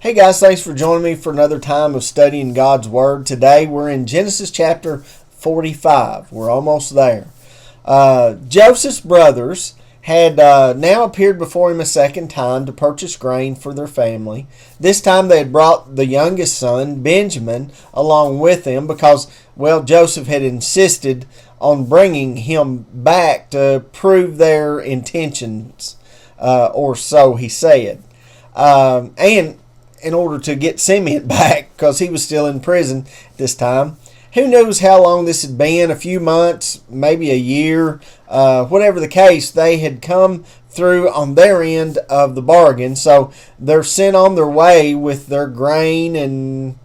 Hey guys, thanks for joining me for another time of studying God's Word. Today we're in Genesis chapter 45. We're almost there. Joseph's brothers had now appeared before him a second time to purchase grain for their family. This time they had brought the youngest son, Benjamin, along with them because, Joseph had insisted on bringing him back to prove their intentions, or so he said. And in order to get Simeon back, because he was still in prison this time. Who knows how long this had been, a few months, maybe a year. Whatever the case, they had come through on their end of the bargain. So they're sent on their way with their grain and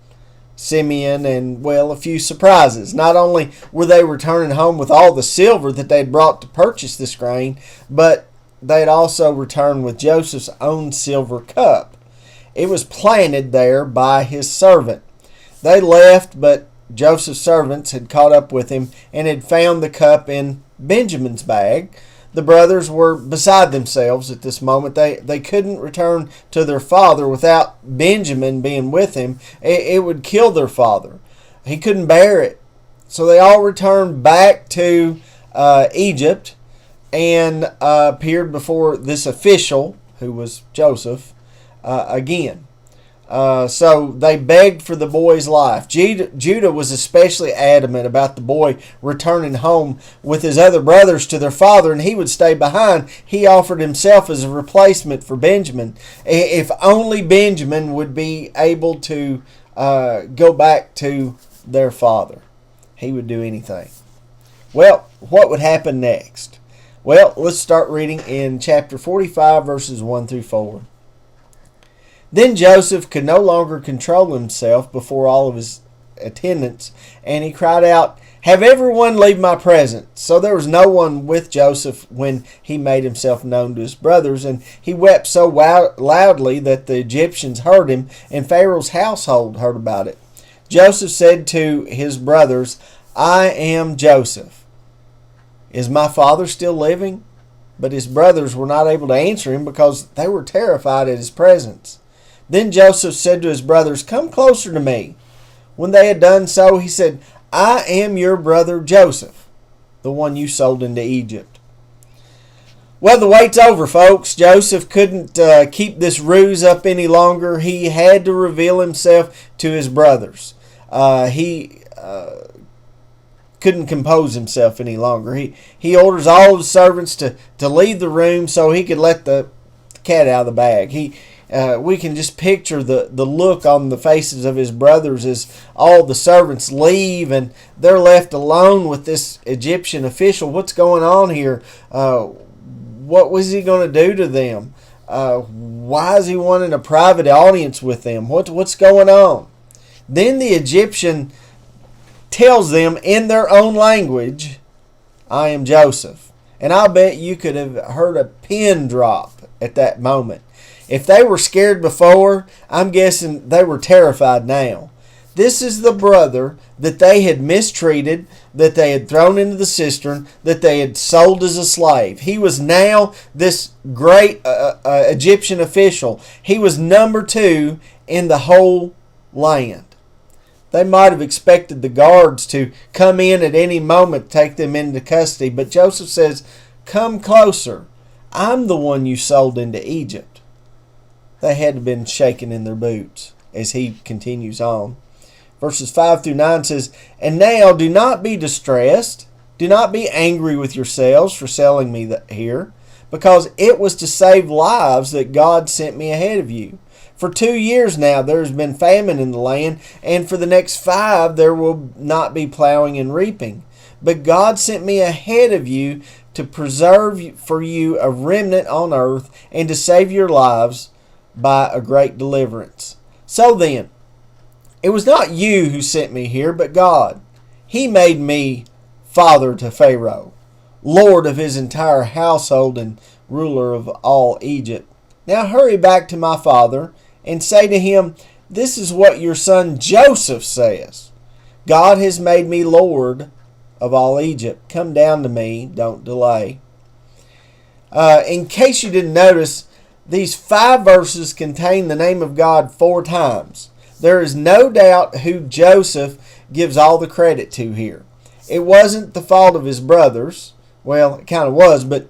Simeon and, a few surprises. Not only were they returning home with all the silver that they'd brought to purchase this grain, but they'd also returned with Joseph's own silver cup. It was planted there by his servant. They left, but Joseph's servants had caught up with him and had found the cup in Benjamin's bag. The brothers were beside themselves at this moment. They couldn't return to their father without Benjamin being with him. It would kill their father. He couldn't bear it. So they all returned back to Egypt and appeared before this official, who was Joseph, again. So they begged for the boy's life. Judah was especially adamant about the boy returning home with his other brothers to their father, and he would stay behind. He offered himself as a replacement for Benjamin. If only Benjamin would be able to go back to their father, he would do anything. What would happen next? Let's start reading in chapter 45, verses 1 through 4. Then Joseph could no longer control himself before all of his attendants, and he cried out, "Have everyone leave my presence." So there was no one with Joseph when he made himself known to his brothers, and he wept so loudly that the Egyptians heard him, and Pharaoh's household heard about it. Joseph said to his brothers, "I am Joseph. Is my father still living?" But his brothers were not able to answer him because they were terrified at his presence. Then Joseph said to his brothers, "Come closer to me." When they had done so, he said, "I am your brother Joseph, the one you sold into Egypt." The wait's over, folks. Joseph couldn't keep this ruse up any longer. He had to reveal himself to his brothers. He couldn't compose himself any longer. He orders all of his servants to leave the room so he could let the cat out of the bag. We can just picture the look on the faces of his brothers as all the servants leave and they're left alone with this Egyptian official. What's going on here? What was he going to do to them? Why is he wanting a private audience with them? What's going on? Then the Egyptian tells them in their own language, "I am Joseph." And I'll bet you could have heard a pin drop at that moment. If they were scared before, I'm guessing they were terrified now. This is the brother that they had mistreated, that they had thrown into the cistern, that they had sold as a slave. He was now this great Egyptian official. He was number 2 in the whole land. They might have expected the guards to come in at any moment, take them into custody. But Joseph says, "Come closer. I'm the one you sold into Egypt." They had to have been shaking in their boots as he continues on. Verses 5 through 9 says, "And now do not be distressed. Do not be angry with yourselves for selling me here, because it was to save lives that God sent me ahead of you. For 2 years now there has been famine in the land, and for the next 5 there will not be plowing and reaping. But God sent me ahead of you to preserve for you a remnant on earth and to save your lives by a great deliverance. So then, it was not you who sent me here, but God. He made me father to Pharaoh, lord of his entire household and ruler of all Egypt. Now hurry back to my father and say to him, 'This is what your son Joseph says. God has made me lord of all Egypt. Come down to me, don't delay.'" In case you didn't notice, These 5 verses contain the name of God 4 times. There is no doubt who Joseph gives all the credit to here. It wasn't the fault of his brothers. Well, it kind of was, but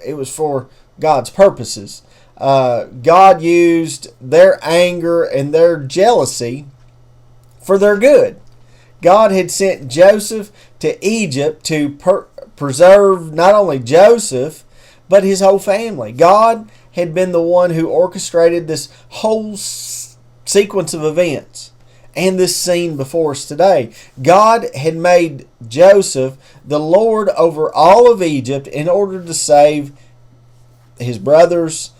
it was for God's purposes. God used their anger and their jealousy for their good. God had sent Joseph to Egypt to preserve not only Joseph, but his whole family. God had been the one who orchestrated this whole sequence of events and this scene before us today. God had made Joseph the Lord over all of Egypt in order to save his brothers,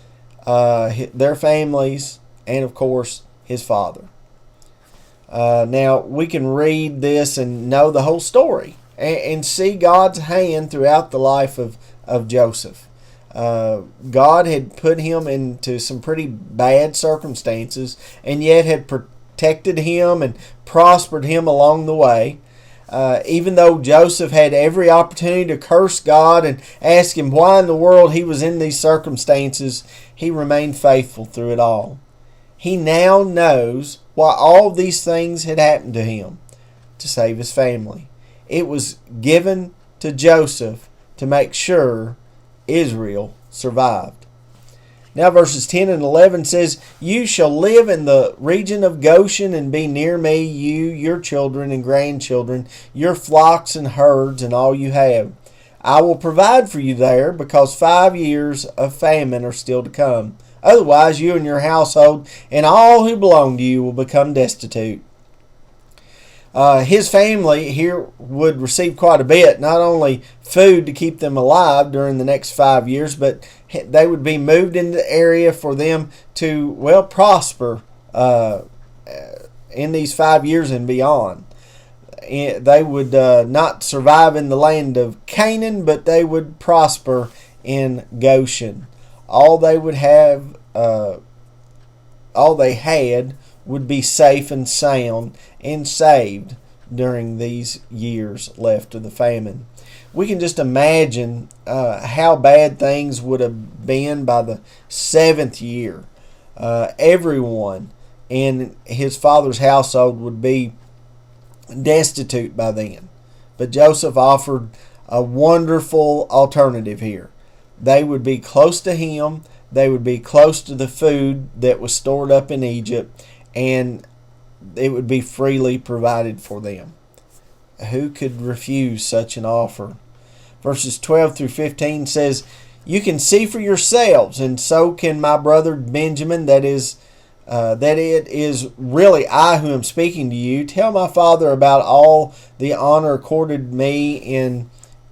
their families, and of course his father. Now we can read this and know the whole story and see God's hand throughout the life of Joseph. God had put him into some pretty bad circumstances and yet had protected him and prospered him along the way. Even though Joseph had every opportunity to curse God and ask him why in the world he was in these circumstances, he remained faithful through it all. He now knows why all these things had happened to him, to save his family. It was given to Joseph to make sure Israel survived. Now verses 10 and 11 says, "You shall live in the region of Goshen and be near me, you, your children and grandchildren, your flocks and herds, and all you have. I will provide for you there, because 5 years of famine are still to come. Otherwise, you and your household and all who belong to you will become destitute." His family here would receive quite a bit, not only food to keep them alive during the next 5 years, but they would be moved into the area for them to, well, prosper in these 5 years and beyond. They would not survive in the land of Canaan, but they would prosper in Goshen. All they would have, all they had would be safe and sound and saved during these years left of the famine. We can just imagine how bad things would have been by the 7th year. Everyone in his father's household would be destitute by then. But Joseph offered a wonderful alternative here. They would be close to him. They would be close to the food that was stored up in Egypt, and it would be freely provided for them. Who could refuse such an offer? Verses 12 through 15 says, "You can see for yourselves, and so can my brother Benjamin, that it is really I who am speaking to you. Tell my father about all the honor accorded me in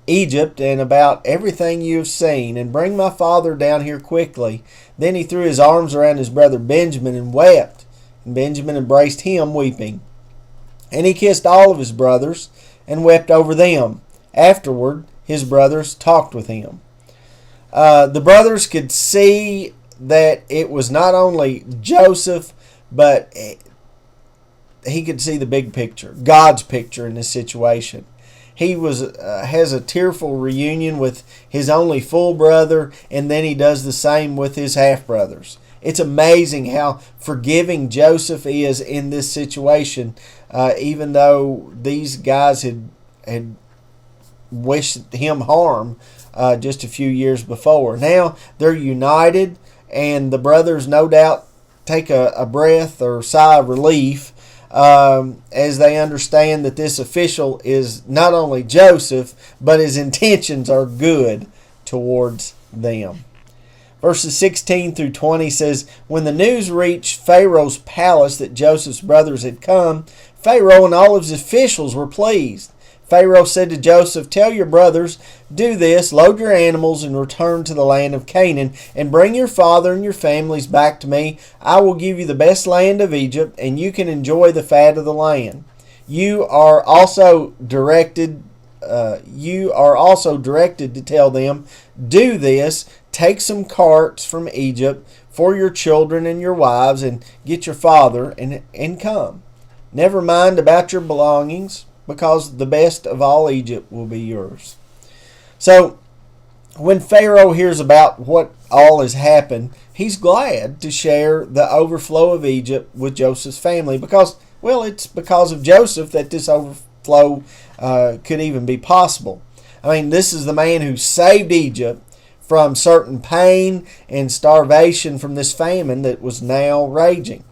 Egypt and about everything you have seen, and bring my father down here quickly." Then he threw his arms around his brother Benjamin and wept. And Benjamin embraced him, weeping. And he kissed all of his brothers and wept over them. Afterward, his brothers talked with him. The brothers could see that it was not only Joseph, but he could see the big picture, God's picture in this situation. He has a tearful reunion with his only full brother, and then he does the same with his half-brothers. It's amazing how forgiving Joseph is in this situation, even though these guys had wished him harm just a few years before. Now they're united, and the brothers no doubt take a breath or sigh of relief as they understand that this official is not only Joseph, but his intentions are good towards them. Verses 16 through 20 says, "When the news reached Pharaoh's palace that Joseph's brothers had come, Pharaoh and all of his officials were pleased. Pharaoh said to Joseph, 'Tell your brothers, do this, load your animals and return to the land of Canaan, and bring your father and your families back to me. I will give you the best land of Egypt, and you can enjoy the fat of the land.' You are also directed to tell them, 'Do this, take some carts from Egypt for your children and your wives, and get your father and come. Never mind about your belongings, because the best of all Egypt will be yours.'" So when Pharaoh hears about what all has happened, he's glad to share the overflow of Egypt with Joseph's family because, well, it's because of Joseph that this overflow could even be possible. I mean, this is the man who saved Egypt from certain pain and starvation from this famine that was now raging.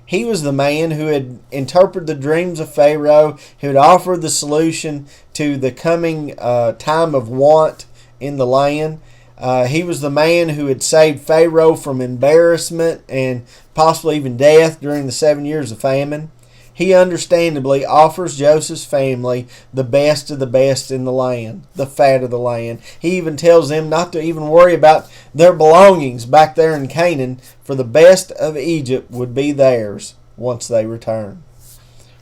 He was the man who had interpreted the dreams of Pharaoh, who had offered the solution to the coming time of want in the land. He was the man who had saved Pharaoh from embarrassment and possibly even death during the 7 years of famine. He understandably offers Joseph's family the best of the best in the land, the fat of the land. He even tells them not to even worry about their belongings back there in Canaan, for the best of Egypt would be theirs once they return.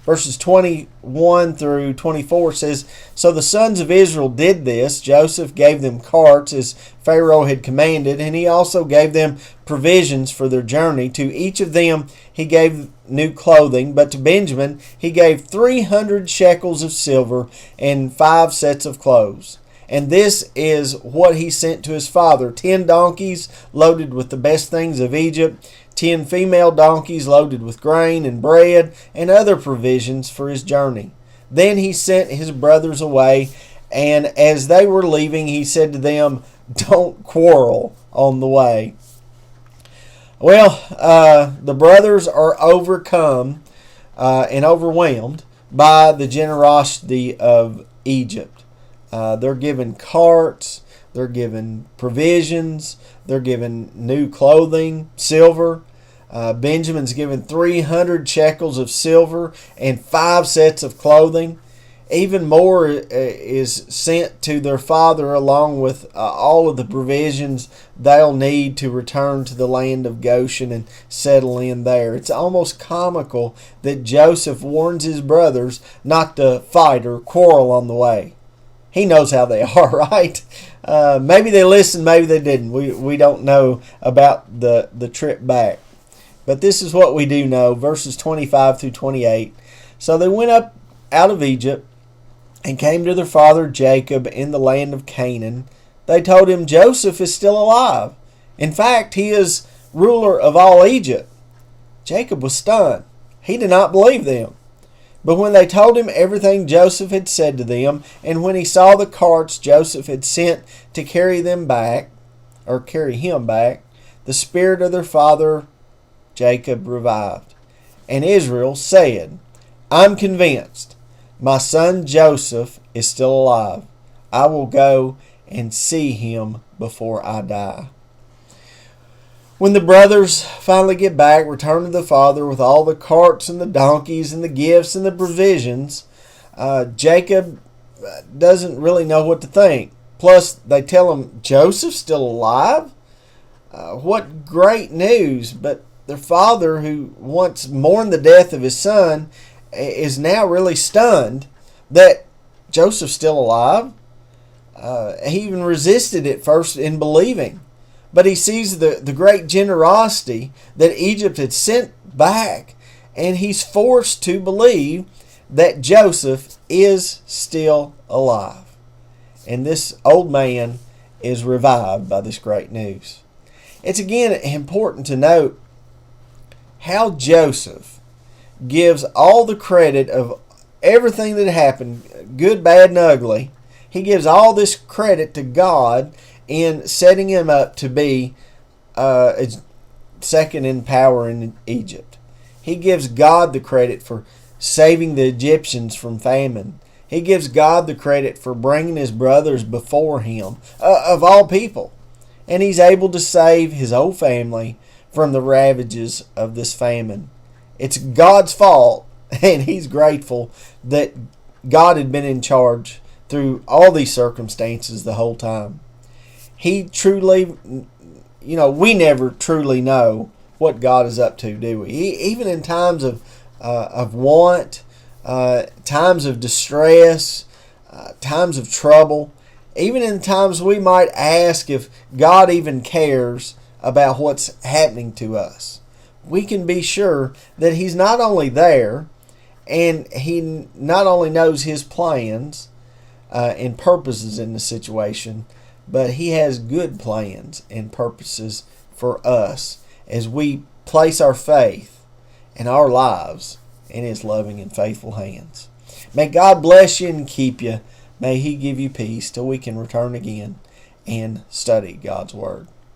Verses 21 through 24 says, So the sons of Israel did this. Joseph gave them carts as Pharaoh had commanded, and he also gave them provisions for their journey. To each of them he gave new clothing, but to Benjamin he gave 300 shekels of silver and 5 sets of clothes. And this is what he sent to his father: 10 donkeys loaded with the best things of Egypt, 10 female donkeys loaded with grain and bread and other provisions for his journey. Then he sent his brothers away, and as they were leaving, he said to them, Don't quarrel on the way. Well, the brothers are overcome and overwhelmed by the generosity of Egypt. They're given carts, they're given provisions, they're given new clothing, silver. Benjamin's given 300 shekels of silver and 5 sets of clothing. Even more is sent to their father, along with all of the provisions they'll need to return to the land of Goshen and settle in there. It's almost comical that Joseph warns his brothers not to fight or quarrel on the way. He knows how they are, right? Maybe they listened, maybe they didn't. We don't know about the trip back. But this is what we do know, verses 25 through 28. So they went up out of Egypt and came to their father Jacob in the land of Canaan. They told him, Joseph is still alive. In fact, he is ruler of all Egypt. Jacob was stunned. He did not believe them. But when they told him everything Joseph had said to them, and when he saw the carts Joseph had sent to carry him back, the spirit of their father Jacob revived. And Israel said, I'm convinced my son Joseph is still alive. I will go and see him before I die. When the brothers finally get back, return to the father with all the carts and the donkeys and the gifts and the provisions, Jacob doesn't really know what to think. Plus, they tell him Joseph's still alive? What great news! But their father, who once mourned the death of his son, is now really stunned that Joseph's still alive. He even resisted at first in believing. But he sees the great generosity that Egypt had sent back, and he's forced to believe that Joseph is still alive. And this old man is revived by this great news. It's again important to note how Joseph gives all the credit of everything that happened, good, bad, and ugly. He gives all this credit to God in setting him up to be second in power in Egypt. He gives God the credit for saving the Egyptians from famine. He gives God the credit for bringing his brothers before him, of all people. And he's able to save his whole family from the ravages of this famine. It's God's fault, and he's grateful that God had been in charge through all these circumstances the whole time. He truly, we never truly know what God is up to, do we? Even in times of want, times of distress, times of trouble, even in times we might ask if God even cares about what's happening to us, we can be sure that he's not only there, and he not only knows his plans and purposes in the situation, but He has good plans and purposes for us as we place our faith and our lives in His loving and faithful hands. May God bless you and keep you. May He give you peace till we can return again and study God's Word.